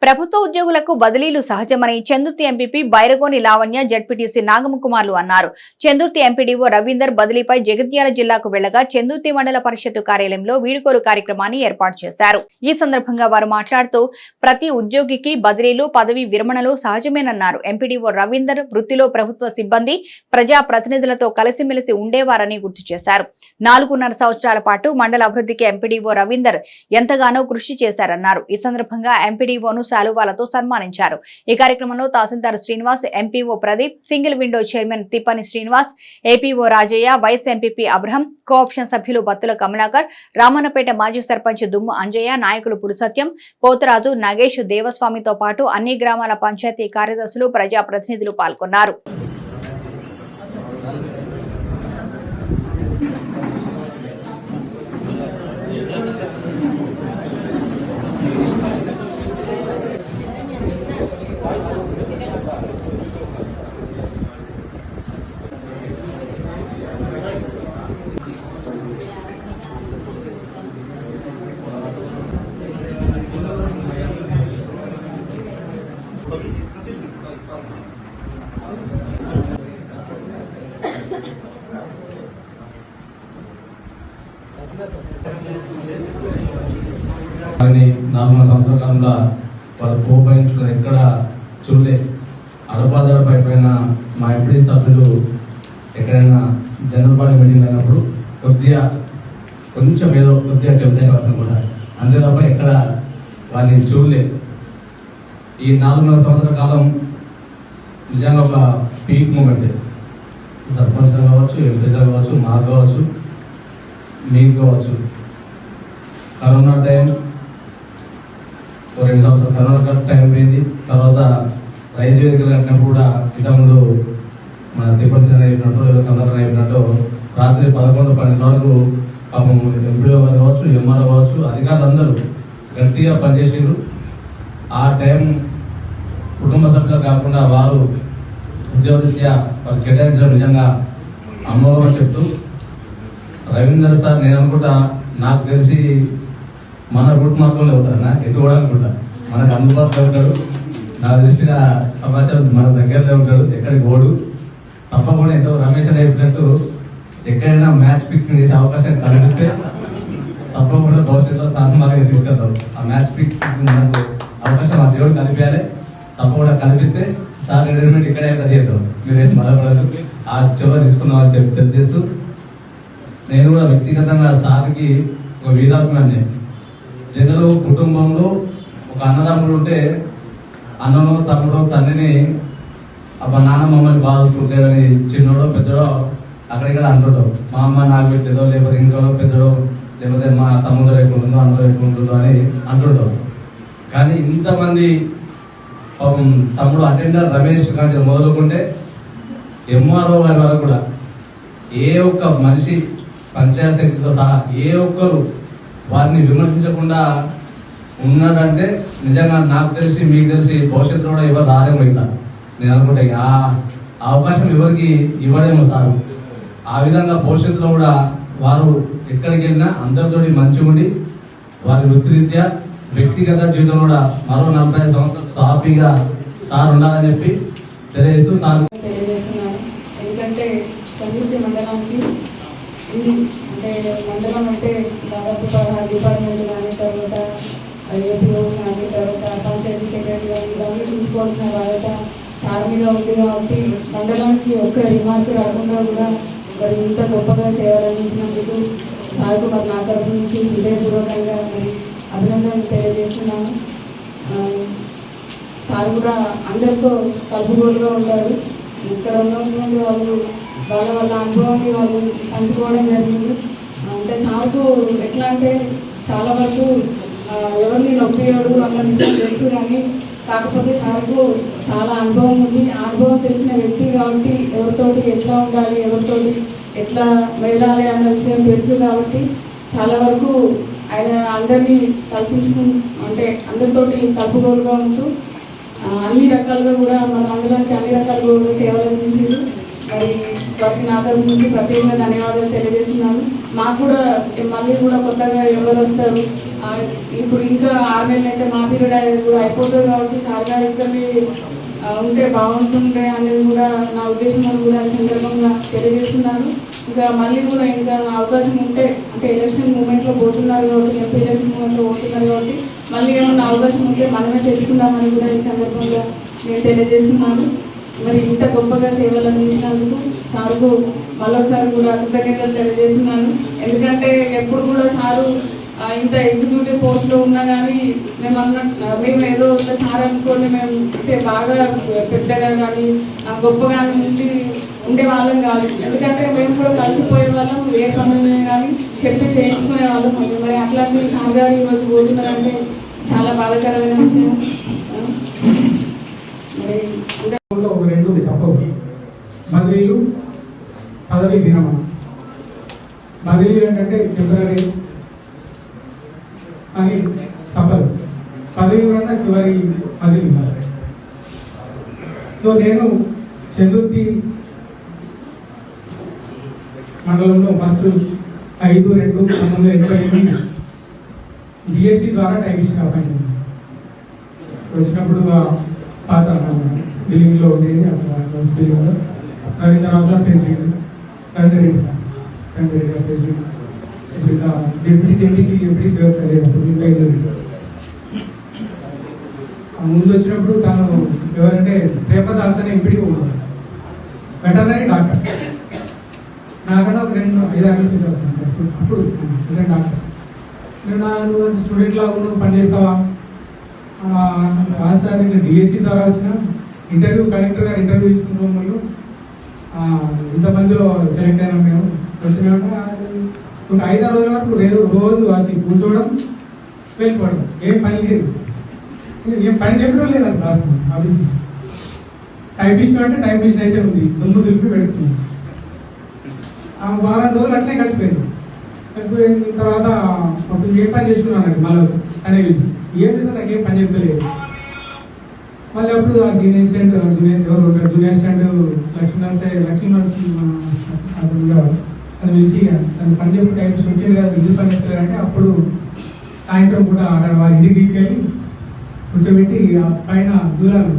ప్రభుత్వ ఉద్యోగులకు బదిలీలు సహజమని చందుర్తి ఎంపీపీ బైరగోని లావణ్య జడ్పీటీసీ నాగముకుమార్లు అన్నారు. చందుర్తి ఎంపీడీఓ రవీందర్ బదిలీపై జగిత్యాల జిల్లాకు వెళ్లగా చందుర్తి మండల పరిషత్తు కార్యాలయంలో వీడుకోలు కార్యక్రమాన్ని ఏర్పాటు చేశారు. ఈ సందర్భంగా వారు మాట్లాడుతూ ప్రతి ఉద్యోగికి బదిలీలు, పదవి విరమణలు సహజమేనన్నారు. ఎంపీడీఓ రవీందర్ వృత్తిలో ప్రభుత్వ సిబ్బంది, ప్రజా ప్రతినిధులతో కలిసిమెలిసి ఉండేవారని గుర్తు చేశారు. 4.5 సంవత్సరాల పాటు మండల అభివృద్ధికి ఎంపీడీఓ రవీందర్ ఎంతగానో కృషి చేశారన్నారు. ఈ సందర్భంగా ఎంపీడీఓను శాలువాలతో సన్మానించారు. ఈ కార్యక్రమంలో తహసీల్దార్ Srinivas, MPO Pradeep, single window chairman Tippani Srinivas, APO Rajaiah, vice MPP Abraham, co-option సభ్యులు బత్తుల కమలాకర్, రామన్నపేట మాజీ సర్పంచ్ దుమ్ము అంజయ్య, నాయకులు పురుసత్యం, పోతరాజు, నాగేష్, దేవస్వామితో పాటు అన్ని గ్రామాల పంచాయతీ కార్యదర్శులు, ప్రజాప్రతినిధులు పాల్గొన్నారు. కానీ 4 సంవత్సరాల కాలంలో వాళ్ళు కోపాయించుకుని ఎక్కడ చూడలే. అడపాదడప అయిపోయిన మా ఎంపీ సభ్యులు ఎక్కడైనా జనరల్ బాడీ మీటింగ్ అయినప్పుడు కొంచెం ఏదో కొద్దిగా టెంప్లైన్ అవుతుంది కూడా, అంతే తప్ప ఎక్కడ వారిని చూడలే. ఈ 4.5 సంవత్సరాల కాలం నిజంగా ఒక పీక్ మూమెంట్. సర్పంచ్గా కావచ్చు, ఎంపీగా కావచ్చు, మాకు కావచ్చు, మీకు కావచ్చు. కరోనా టైం 2 సంవత్సరాలు కరోనా టైం పోయింది. తర్వాత రైతు వేదికలు కట్టినప్పుడు కూడా ఇంతకుముందు మన తిప్పని అయిపోయినట్టు, ఏదో కందరని అయిపోయినట్టు రాత్రి 11-12 వరకు పాపం ఎంపీఓ గారు కావచ్చు, ఎంఆర్ఓ కావచ్చు, అధికారులందరూ గట్టిగా పనిచేసారు. ఆ టైం కుటుంబ సభ్యులు కాకుండా వారు ఉద్యోగరీత్యా వారు కేటాయించడం నిజంగా అమ్మవారు చెప్తూ, రవీందర్ సార్ నేను అనుకుంటా, నాకు తెలిసి మన రూట్ మార్గంలో అవుతారన్నా ఎటు కూడా అనుకుంటా, మనకు అందుబాటులో ఉంటాడు. నాకు తెలిసిన సమాచారం మన దగ్గరలో ఉంటాడు, ఎక్కడికి ఓడు. తప్పకుండా ఎంతో రమేష్ అని చెప్పినట్టు ఎక్కడైనా మ్యాచ్ ఫిక్సింగ్ చేసే అవకాశం కనిపిస్తే తప్పకుండా భవిష్యత్తులో సాధనగా తీసుకెళ్తాం. ఆ మ్యాచ్ ఫిక్సింగ్ మనకు అవకాశం ఆ దేవుడు కనిపించాలి. తప్పకుండా కనిపిస్తే సార్ రిటైర్మెంట్ ఇక్కడే చేస్తాం, మీరేం బాధపడదు. ఆ చెవులో తీసుకున్నామని చెప్పి తెలియజేస్తూ, నేను కూడా వ్యక్తిగతంగా సార్కి ఒక వీరాత్మాన్ని, జనరల్ కుటుంబంలో ఒక అన్నదమ్ముడు ఉంటే అన్ననో తమ్ముడో తల్లిని అబ్బా నాన్న మమ్మల్ని బాగా చూసుకుంటాడని చిన్నోడో పెద్దడో అక్కడిక్కడ అంటుండో, మా అమ్మ నాకు పెట్టేదో, లేకపోతే ఇంకోలో పెద్దడో, లేకపోతే మా తమ్ముడు ఎక్కుంటుందో అన్నదో ఎక్కుంటుందో అని అంటుండో. కానీ ఇంతమంది పాపం తమ్ముడు అటెండర్ రమేష్ కానీ మొదలుకుంటే ఎంఆర్ఓ గారి వరకు కూడా ఏ ఒక్క మనిషి పంచాయత్ సెక్రటరీతో సహా ఏ ఒక్కరు వారిని విమర్శించకుండా ఉన్నాడంటే నిజంగా నాకు తెలిసి, మీకు తెలిసి భవిష్యత్తులో కూడా ఎవరు రారేమో. ఇట్లా నేను అనుకుంటే ఆ అవకాశం ఎవరికి ఇవ్వడేమో సార్. ఆ విధంగా భవిష్యత్తులో కూడా వారు ఎక్కడికి వెళ్ళినా అందరితోటి మంచిగా ఉండి వారి వృత్తిరీత్యా వ్యక్తిగత జీవితం కూడా మరో 45 సంవత్సరాలు సాఫీగా సార్ ఉండాలని చెప్పి తెలియజేస్తూ తెలియజేస్తున్నాను. ఎందుకంటే చంద్రుతి మండలానికి అంటే మండలం అంటే దాదాపు 16 డిపార్ట్మెంట్లు కానీ, తర్వాత ఏపీఓస్ కానీ, తర్వాత పంచాయతీ సెక్రటరీ కానీ ఇవన్నీ చూసుకోవాల్సిన బాధ్యత సార్ మీద ఉంది. కాబట్టి మండలానికి ఒక్క రిమార్క్ రాకుండా కూడా మరి ఇంత గొప్పగా సేవలు అందించినందుకు సార్కు మరి నా తరఫు నుంచి హృదయపూర్వకంగా మరి అభినందనలు తెలియజేస్తున్నాను. సార్ కూడా అందరితో కలుపుగోలుగా ఉంటారు. ఇక్కడ ఉన్నటువంటి వాళ్ళు వాళ్ళ అనుభవాన్ని వాళ్ళు పంచుకోవడం జరిగింది. అంటే సార్కు ఎట్లా అంటే చాలా వరకు ఎవరిని నొప్పియాడు అన్న విషయం తెలుసు, కానీ కాకపోతే సార్కు చాలా అనుభవం ఉంది. ఆ అనుభవం తెలిసిన వ్యక్తి కాబట్టి ఎవరితోటి ఎట్లా ఉండాలి, ఎవరితోటి ఎట్లా వెళ్ళాలి అన్న విషయం తెలుసు. కాబట్టి చాలా వరకు ఆయన అందరినీ అంటే అందరితోటి కలుపుగోలుగా ఉంటూ అన్ని రకాలుగా కూడా మన మండలానికి అన్ని రకాలుగా కూడా సేవలు అందించారు. మరి వారికి నా తరపు నుంచి ప్రత్యేకంగా ధన్యవాదాలు తెలియజేస్తున్నాను. మాకు కూడా మళ్ళీ కూడా కొత్తగా ఎవరు వస్తారు, ఇప్పుడు ఇంకా 6 నెలలు అయితే మా పీరియడ్ అనేది కూడా అయిపోతుంది కాబట్టి సార్ గారు ఇక్కడికి ఉంటే బాగుంటుండే అనేది కూడా నా ఉద్దేశం కూడా ఈ సందర్భంగా తెలియజేస్తున్నాను. ఇంకా మళ్ళీ కూడా ఇంకా అవకాశం ఉంటే అంటే ఎలక్షన్ మూమెంట్లో పోతున్నారు కాబట్టి ఎంపీ ఎలక్షన్ మూమెంట్లో పోతున్నారు కాబట్టి మళ్ళీ ఏమన్నా అవకాశం ఉంటే మనమే తెచ్చుకుందామని కూడా ఈ సందర్భంగా నేను తెలియజేస్తున్నాను. మరి ఇంత గొప్పగా సేవలు అందించినందుకు సార్కు మరోసారి కూడా కృతజ్ఞతలు తెలియజేస్తున్నాను. ఎందుకంటే ఎప్పుడు కూడా సారు ఇంత ఎగ్జిక్యూటివ్ పోస్ట్లో ఉన్నా కానీ మేము ఏదో సార్ అనుకోండి మేము అంటే బాగా పెద్దగా కానీ గొప్పగా నుంచి ఉండే వాళ్ళం కాదు. ఎందుకంటే మేము కూడా కలిసిపోయే వాళ్ళం, ఏ పనులనే కానీ చెప్పి చేయించుకునే వాళ్ళం. మరి అట్లాంటి సార్ గారు ఈరోజు పోతున్నారంటే చాలా బాధాకరమైన విషయం. మరి ఒక 2 తప్పవు. బదిలీలు, పదవి విరమణ. బదిలీలు ఏంటంటే టెంపరీ అని తప్పదు, పదవి విరమణ చివరి బదిలీ. సో నేను చందుర్తి మండలంలో ఫస్ట్ 5/2/1988 డిఎస్సి ద్వారా టైపిస్ట్ అపాయింట్ వచ్చినప్పుడు పాత బిల్డింగ్లో ఉండేది బిల్డింగ్లో Ravindra Rao sir president, Ravindra Reddy sir president, deputy MPC sir ముందు వచ్చినప్పుడు తను ఎవరంటే ప్రేమదాస్ అనే ఎంపీడీ ఉన్నాడు, వెటర్నరీ డాక్టర్. నాకన్నా ఒక 2-5 ఏళ్ళు సార్ అప్పుడు డాక్టర్. నువ్వు స్టూడెంట్ లాగా నువ్వు పనిచేస్తావా సార్? నేను డిఎస్సి ద్వారా వచ్చిన ఇంటర్వ్యూ, కలెక్టర్ గారు ఇంటర్వ్యూ తీసుకున్నాం. వాళ్ళు ఇంతమందిలో సెలెక్ట్ అయినాం. మేము వచ్చినాక ఒక 5-6 రోజుల వరకు రోజు వచ్చి కూర్చోవడం, వెళ్ళిపోవడం, ఏం పని లేదు. ఏం పని చెప్పడం లేదు అసలు రాస్తున్నాం. ఆఫీస్ టైపిస్ట్ అంటే టైపిస్ట్ అయితే ఉంది, దుమ్ము దులిపి పెడుతుంది. వారం రోజులు అట్లే కలిసిపోయింది. కలిసిపోయిన తర్వాత అప్పుడు ఏం పని చేస్తున్నాను మళ్ళీ అనే పిలిచి ఏం చేస్తా నాకు ఏం పని చెప్పలేదు. మళ్ళీ అప్పుడు ఆ senior assistant junior assistant Lakshmi అది పిలిచి తను పని చెప్పి టైపిస్ట్ వచ్చేది కదా, విద్యుత్ పని చేస్తలేదంటే అప్పుడు సాయంత్రం కూడా అక్కడ వాళ్ళ ఇంటికి తీసుకెళ్ళి కూర్చోబెట్టి పైన దూరాలు